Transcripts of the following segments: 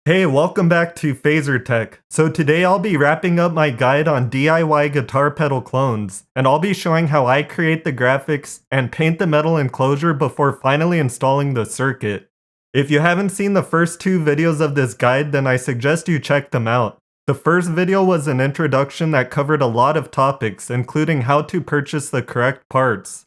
Hey, welcome back to phazertech. So today I'll be wrapping up my guide on DIY guitar pedal clones, and I'll be showing how I create the graphics and paint the metal enclosure before finally installing the circuit. If you haven't seen the first two videos of this guide, then I suggest you check them out. The first video was an introduction that covered a lot of topics, including how to purchase the correct parts.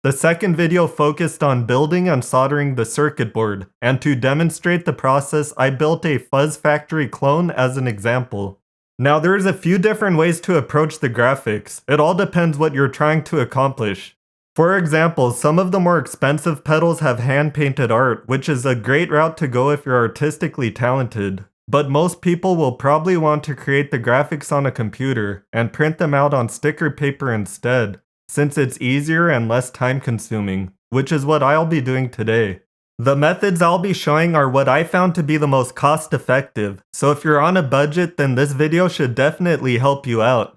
The second video focused on building and soldering the circuit board, and to demonstrate the process I built a Fuzz Factory clone as an example. Now there's a few different ways to approach the graphics, it all depends what you're trying to accomplish. For example, some of the more expensive pedals have hand-painted art, which is a great route to go if you're artistically talented. But most people will probably want to create the graphics on a computer, and print them out on sticker paper instead, since it's easier and less time consuming, which is what I'll be doing today. The methods I'll be showing are what I found to be the most cost effective, so if you're on a budget then this video should definitely help you out.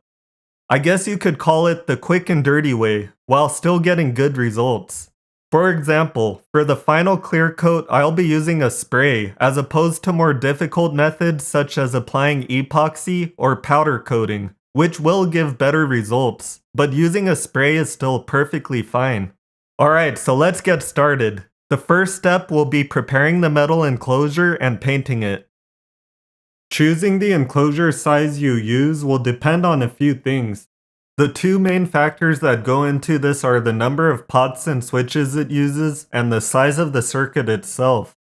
I guess you could call it the quick and dirty way, while still getting good results. For example, for the final clear coat I'll be using a spray as opposed to more difficult methods such as applying epoxy or powder coating, which will give better results, but using a spray is still perfectly fine. Alright, so let's get started. The first step will be preparing the metal enclosure and painting it. Choosing the enclosure size you use will depend on a few things. The two main factors that go into this are the number of pots and switches it uses and the size of the circuit itself.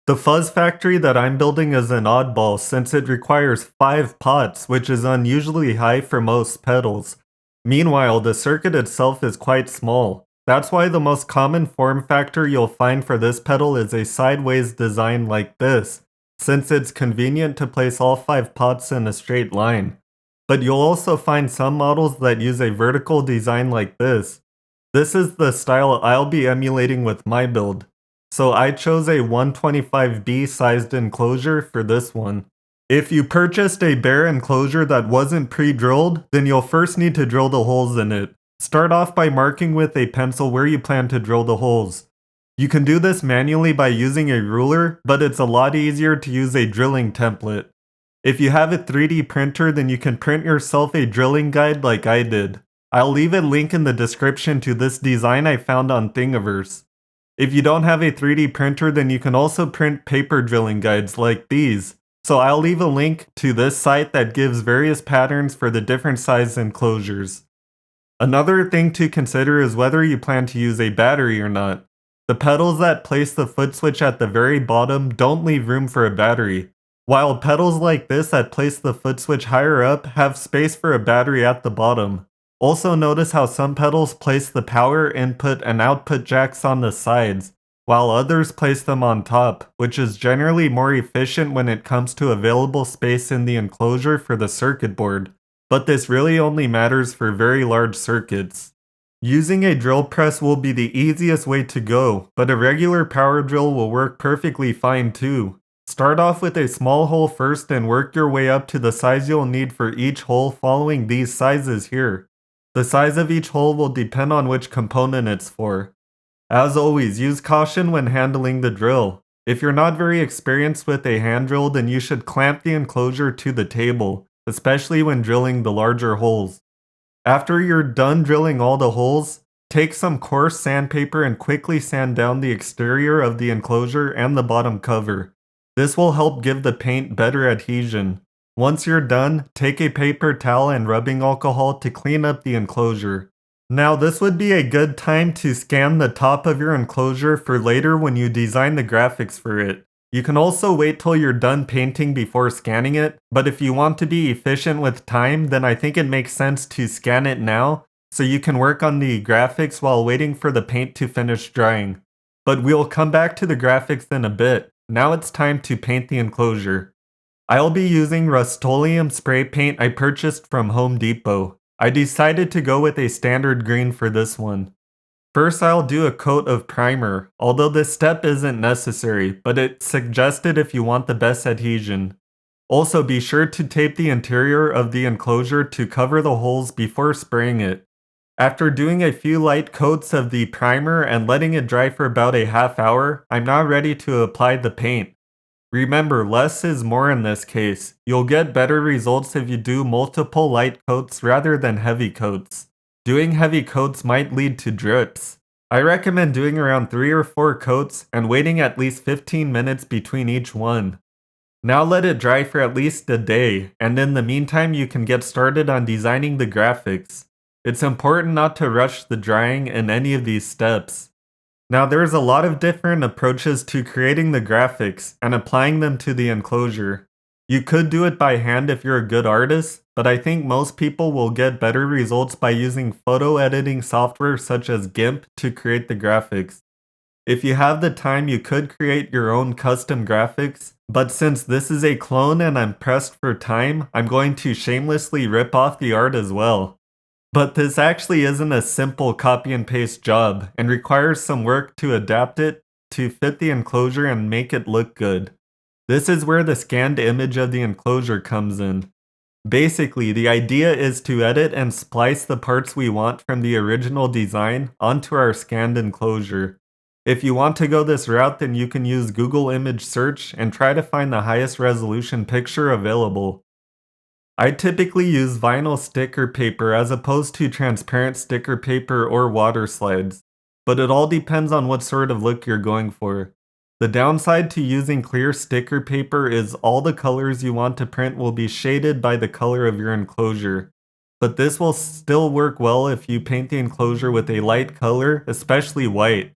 The Fuzz Factory that I'm building is an oddball since it requires 5 pots, which is unusually high for most pedals. Meanwhile, the circuit itself is quite small. That's why the most common form factor you'll find for this pedal is a sideways design like this, since it's convenient to place all 5 pots in a straight line. But you'll also find some models that use a vertical design like this. This is the style I'll be emulating with my build. So I chose a 125B sized enclosure for this one. If you purchased a bare enclosure that wasn't pre-drilled, then you'll first need to drill the holes in it. Start off by marking with a pencil where you plan to drill the holes. You can do this manually by using a ruler, but it's a lot easier to use a drilling template. If you have a 3D printer, then you can print yourself a drilling guide like I did. I'll leave a link in the description to this design I found on Thingiverse. If you don't have a 3D printer, then you can also print paper drilling guides like these. So I'll leave a link to this site that gives various patterns for the different size enclosures. Another thing to consider is whether you plan to use a battery or not. The pedals that place the foot switch at the very bottom don't leave room for a battery, while pedals like this that place the foot switch higher up have space for a battery at the bottom. Also notice how some pedals place the power input and output jacks on the sides, while others place them on top, which is generally more efficient when it comes to available space in the enclosure for the circuit board, but this really only matters for very large circuits. Using a drill press will be the easiest way to go, but a regular power drill will work perfectly fine too. Start off with a small hole first and work your way up to the size you'll need for each hole following these sizes here. The size of each hole will depend on which component it's for. As always, use caution when handling the drill. If you're not very experienced with a hand drill, then you should clamp the enclosure to the table, especially when drilling the larger holes. After you're done drilling all the holes, take some coarse sandpaper and quickly sand down the exterior of the enclosure and the bottom cover. This will help give the paint better adhesion. Once you're done, take a paper towel and rubbing alcohol to clean up the enclosure. Now this would be a good time to scan the top of your enclosure for later when you design the graphics for it. You can also wait till you're done painting before scanning it, but if you want to be efficient with time, then I think it makes sense to scan it now, so you can work on the graphics while waiting for the paint to finish drying. But we'll come back to the graphics in a bit. Now it's time to paint the enclosure. I'll be using Rust-Oleum spray paint I purchased from Home Depot. I decided to go with a standard green for this one. First I'll do a coat of primer, although this step isn't necessary, but it's suggested if you want the best adhesion. Also be sure to tape the interior of the enclosure to cover the holes before spraying it. After doing a few light coats of the primer and letting it dry for about a half hour, I'm now ready to apply the paint. Remember, less is more in this case. You'll get better results if you do multiple light coats rather than heavy coats. Doing heavy coats might lead to drips. I recommend doing around 3 or 4 coats and waiting at least 15 minutes between each one. Now let it dry for at least a day, and in the meantime you can get started on designing the graphics. It's important not to rush the drying in any of these steps. Now there's a lot of different approaches to creating the graphics and applying them to the enclosure. You could do it by hand if you're a good artist, but I think most people will get better results by using photo editing software such as GIMP to create the graphics. If you have the time, you could create your own custom graphics, but since this is a clone and I'm pressed for time, I'm going to shamelessly rip off the art as well. But this actually isn't a simple copy and paste job, and requires some work to adapt it to fit the enclosure and make it look good. This is where the scanned image of the enclosure comes in. Basically, the idea is to edit and splice the parts we want from the original design onto our scanned enclosure. If you want to go this route, then you can use Google Image Search and try to find the highest resolution picture available. I typically use vinyl sticker paper as opposed to transparent sticker paper or water slides, but it all depends on what sort of look you're going for. The downside to using clear sticker paper is all the colors you want to print will be shaded by the color of your enclosure, but this will still work well if you paint the enclosure with a light color, especially white.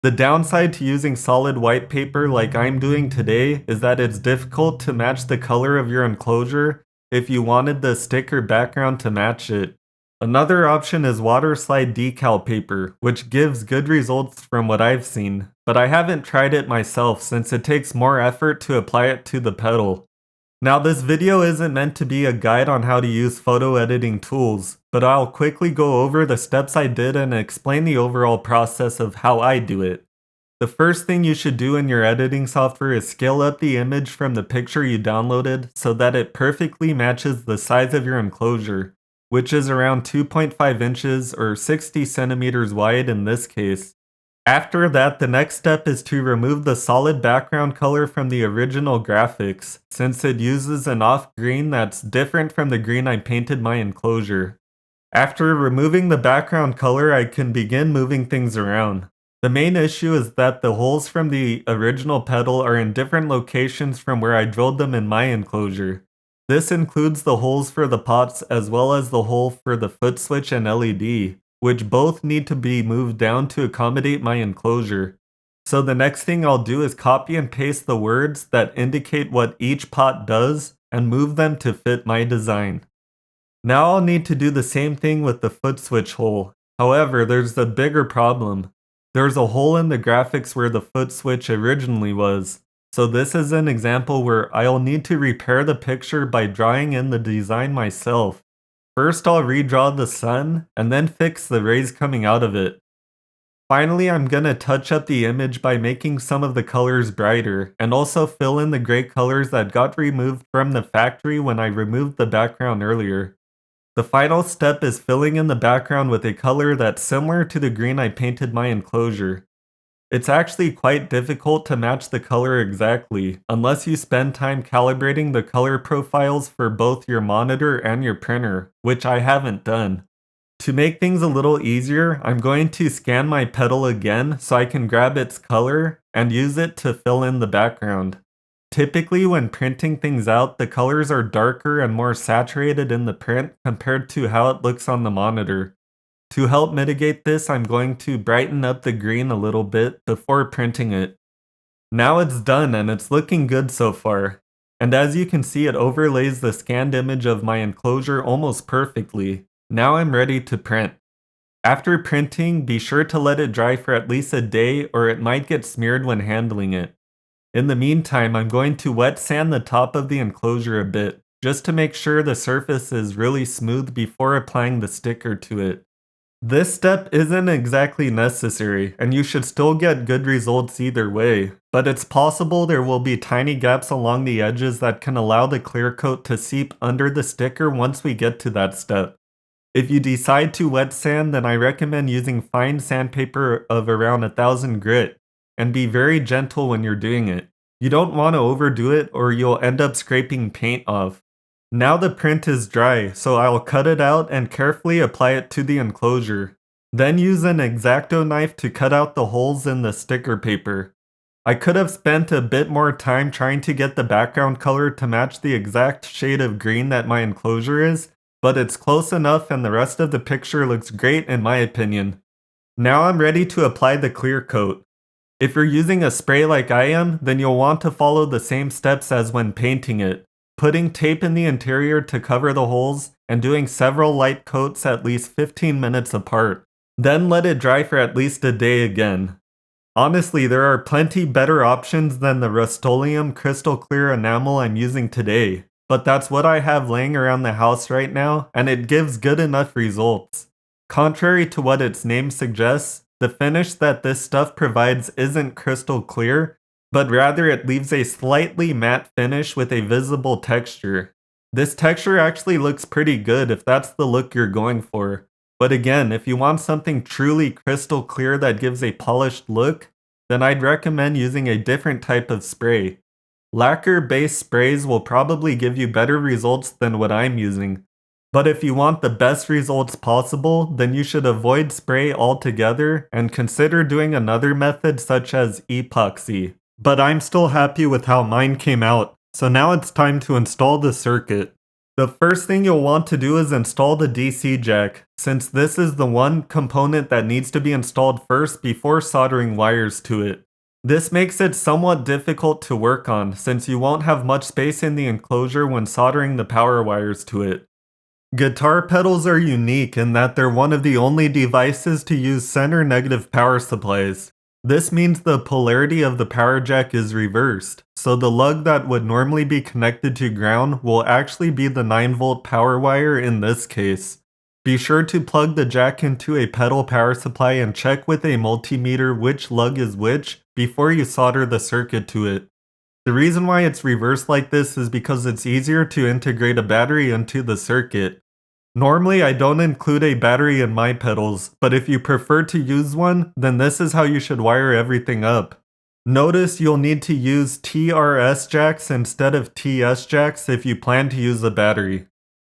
The downside to using solid white paper like I'm doing today is that it's difficult to match the color of your enclosure if you wanted the sticker background to match it. Another option is water slide decal paper, which gives good results from what I've seen, but I haven't tried it myself since it takes more effort to apply it to the pedal. Now this video isn't meant to be a guide on how to use photo editing tools, but I'll quickly go over the steps I did and explain the overall process of how I do it. The first thing you should do in your editing software is scale up the image from the picture you downloaded so that it perfectly matches the size of your enclosure, which is around 2.5 inches or 60 centimeters wide in this case. After that, the next step is to remove the solid background color from the original graphics, since it uses an off green that's different from the green I painted my enclosure. After removing the background color, I can begin moving things around. The main issue is that the holes from the original pedal are in different locations from where I drilled them in my enclosure. This includes the holes for the pots as well as the hole for the foot switch and LED, which both need to be moved down to accommodate my enclosure. So the next thing I'll do is copy and paste the words that indicate what each pot does and move them to fit my design. Now I'll need to do the same thing with the foot switch hole. However, there's a bigger problem. There's a hole in the graphics where the foot switch originally was. So this is an example where I'll need to repair the picture by drawing in the design myself. First I'll redraw the sun, and then fix the rays coming out of it. Finally, I'm gonna touch up the image by making some of the colors brighter, and also fill in the gray colors that got removed from the factory when I removed the background earlier. The final step is filling in the background with a color that's similar to the green I painted my enclosure. It's actually quite difficult to match the color exactly, unless you spend time calibrating the color profiles for both your monitor and your printer, which I haven't done. To make things a little easier, I'm going to scan my pedal again so I can grab its color and use it to fill in the background. Typically when printing things out, the colors are darker and more saturated in the print compared to how it looks on the monitor. To help mitigate this, I'm going to brighten up the green a little bit before printing it. Now it's done and it's looking good so far. And as you can see, it overlays the scanned image of my enclosure almost perfectly. Now I'm ready to print. After printing, be sure to let it dry for at least a day or it might get smeared when handling it. In the meantime, I'm going to wet sand the top of the enclosure a bit, just to make sure the surface is really smooth before applying the sticker to it. This step isn't exactly necessary, and you should still get good results either way, but it's possible there will be tiny gaps along the edges that can allow the clear coat to seep under the sticker once we get to that step. If you decide to wet sand, then I recommend using fine sandpaper of around 1000 grit, and be very gentle when you're doing it. You don't want to overdo it or you'll end up scraping paint off. Now the print is dry, so I'll cut it out and carefully apply it to the enclosure. Then use an X-Acto knife to cut out the holes in the sticker paper. I could have spent a bit more time trying to get the background color to match the exact shade of green that my enclosure is, but it's close enough and the rest of the picture looks great in my opinion. Now I'm ready to apply the clear coat. If you're using a spray like I am, then you'll want to follow the same steps as when painting it. Putting tape in the interior to cover the holes, and doing several light coats at least 15 minutes apart. Then let it dry for at least a day again. Honestly, there are plenty better options than the Rust-Oleum crystal clear enamel I'm using today, but that's what I have laying around the house right now, and it gives good enough results. Contrary to what its name suggests, the finish that this stuff provides isn't crystal clear, but rather it leaves a slightly matte finish with a visible texture. This texture actually looks pretty good if that's the look you're going for. But again, if you want something truly crystal clear that gives a polished look, then I'd recommend using a different type of spray. Lacquer-based sprays will probably give you better results than what I'm using. But if you want the best results possible, then you should avoid spray altogether and consider doing another method such as epoxy. But I'm still happy with how mine came out, so now it's time to install the circuit. The first thing you'll want to do is install the DC jack, since this is the one component that needs to be installed first before soldering wires to it. This makes it somewhat difficult to work on, since you won't have much space in the enclosure when soldering the power wires to it. Guitar pedals are unique in that they're one of the only devices to use center negative power supplies. This means the polarity of the power jack is reversed, so the lug that would normally be connected to ground will actually be the 9-volt power wire in this case. Be sure to plug the jack into a pedal power supply and check with a multimeter which lug is which before you solder the circuit to it. The reason why it's reversed like this is because it's easier to integrate a battery into the circuit. Normally I don't include a battery in my pedals, but if you prefer to use one, then this is how you should wire everything up. Notice you'll need to use TRS jacks instead of TS jacks if you plan to use a battery.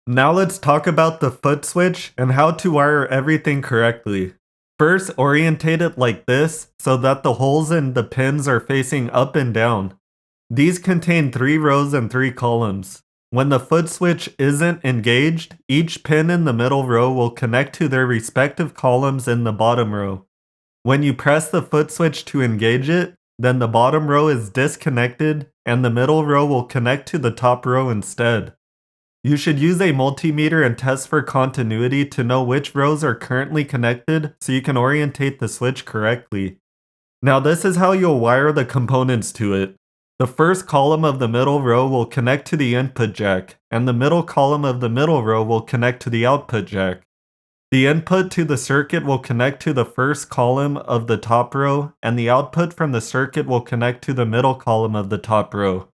Now let's talk about the foot switch and how to wire everything correctly. First, orientate it like this so that the holes in the pins are facing up and down. These contain 3 rows and 3 columns. When the foot switch isn't engaged, each pin in the middle row will connect to their respective columns in the bottom row. When you press the foot switch to engage it, then the bottom row is disconnected and the middle row will connect to the top row instead. You should use a multimeter and test for continuity to know which rows are currently connected so you can orientate the switch correctly. Now this is how you'll wire the components to it. The first column of the middle row will connect to the input jack, and the middle column of the middle row will connect to the output jack. The input to the circuit will connect to the first column of the top row, and the output from the circuit will connect to the middle column of the top row.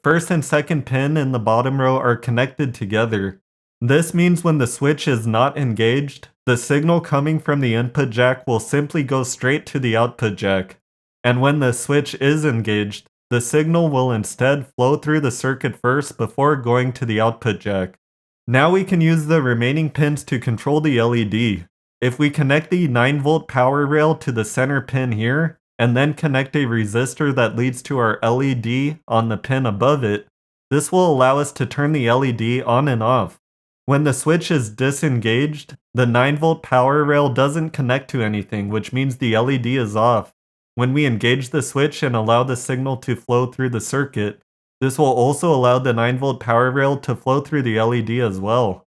First and second pin in the bottom row are connected together. This means when the switch is not engaged, the signal coming from the input jack will simply go straight to the output jack. And when the switch is engaged, the signal will instead flow through the circuit first before going to the output jack. Now we can use the remaining pins to control the LED. If we connect the 9-volt power rail to the center pin here, and then connect a resistor that leads to our LED on the pin above it, this will allow us to turn the LED on and off. When the switch is disengaged, the 9-volt power rail doesn't connect to anything, which means the LED is off. When we engage the switch and allow the signal to flow through the circuit, this will also allow the 9-volt power rail to flow through the LED as well.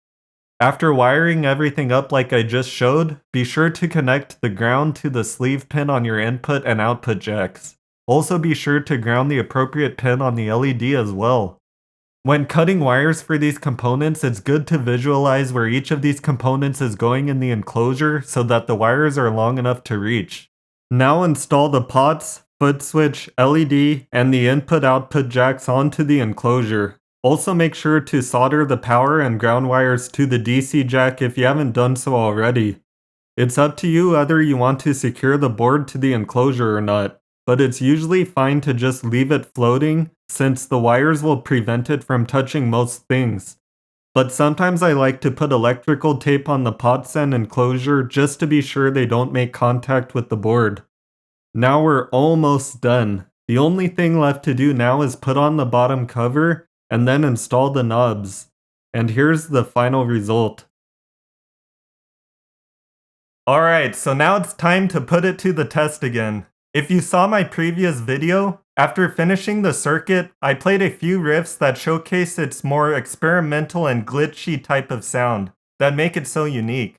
After wiring everything up like I just showed, be sure to connect the ground to the sleeve pin on your input and output jacks. Also be sure to ground the appropriate pin on the LED as well. When cutting wires for these components, it's good to visualize where each of these components is going in the enclosure so that the wires are long enough to reach. Now install the pots, foot switch, LED, and the input-output jacks onto the enclosure. Also make sure to solder the power and ground wires to the DC jack if you haven't done so already. It's up to you whether you want to secure the board to the enclosure or not. but it's usually fine to just leave it floating since the wires will prevent it from touching most things. But sometimes I like to put electrical tape on the pots and enclosure just to be sure they don't make contact with the board. Now we're almost done. The only thing left to do now is put on the bottom cover and then install the knobs. And here's the final result. Alright, so now it's time to put it to the test again. If you saw my previous video, after finishing the circuit, I played a few riffs that showcase its more experimental and glitchy type of sound that make it so unique.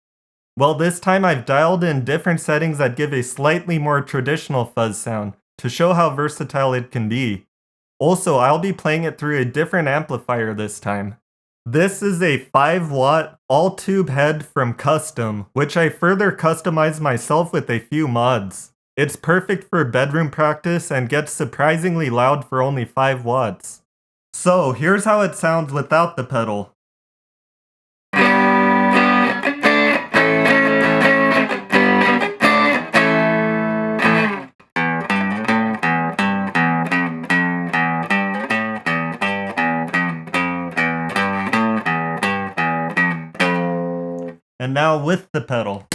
Well, this time I've dialed in different settings that give a slightly more traditional fuzz sound to show how versatile it can be. Also, I'll be playing it through a different amplifier this time. This is a 5-watt all-tube head from Custom, which I further customized myself with a few mods. It's perfect for bedroom practice and gets surprisingly loud for only 5 watts. So here's how it sounds without the pedal. And now with the pedal.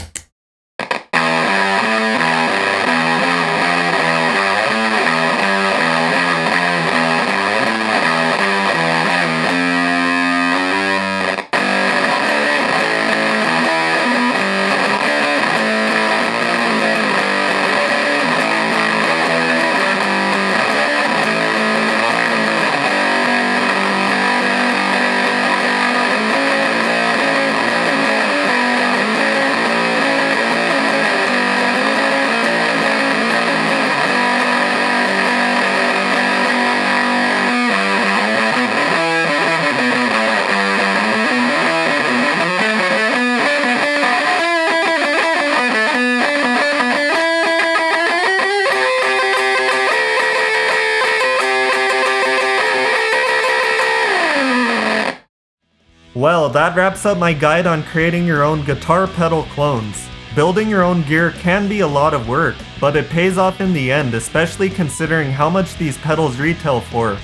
Well, that wraps up my guide on creating your own guitar pedal clones. Building your own gear can be a lot of work, but it pays off in the end, especially considering how much these pedals retail for.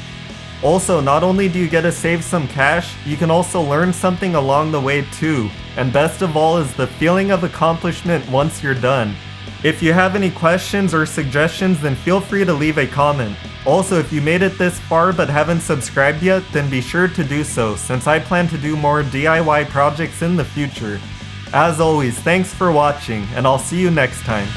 Also, not only do you get to save some cash, you can also learn something along the way too, and best of all is the feeling of accomplishment once you're done. If you have any questions or suggestions, then feel free to leave a comment. Also, if you made it this far but haven't subscribed yet, then be sure to do so, since I plan to do more DIY projects in the future. As always, thanks for watching, and I'll see you next time.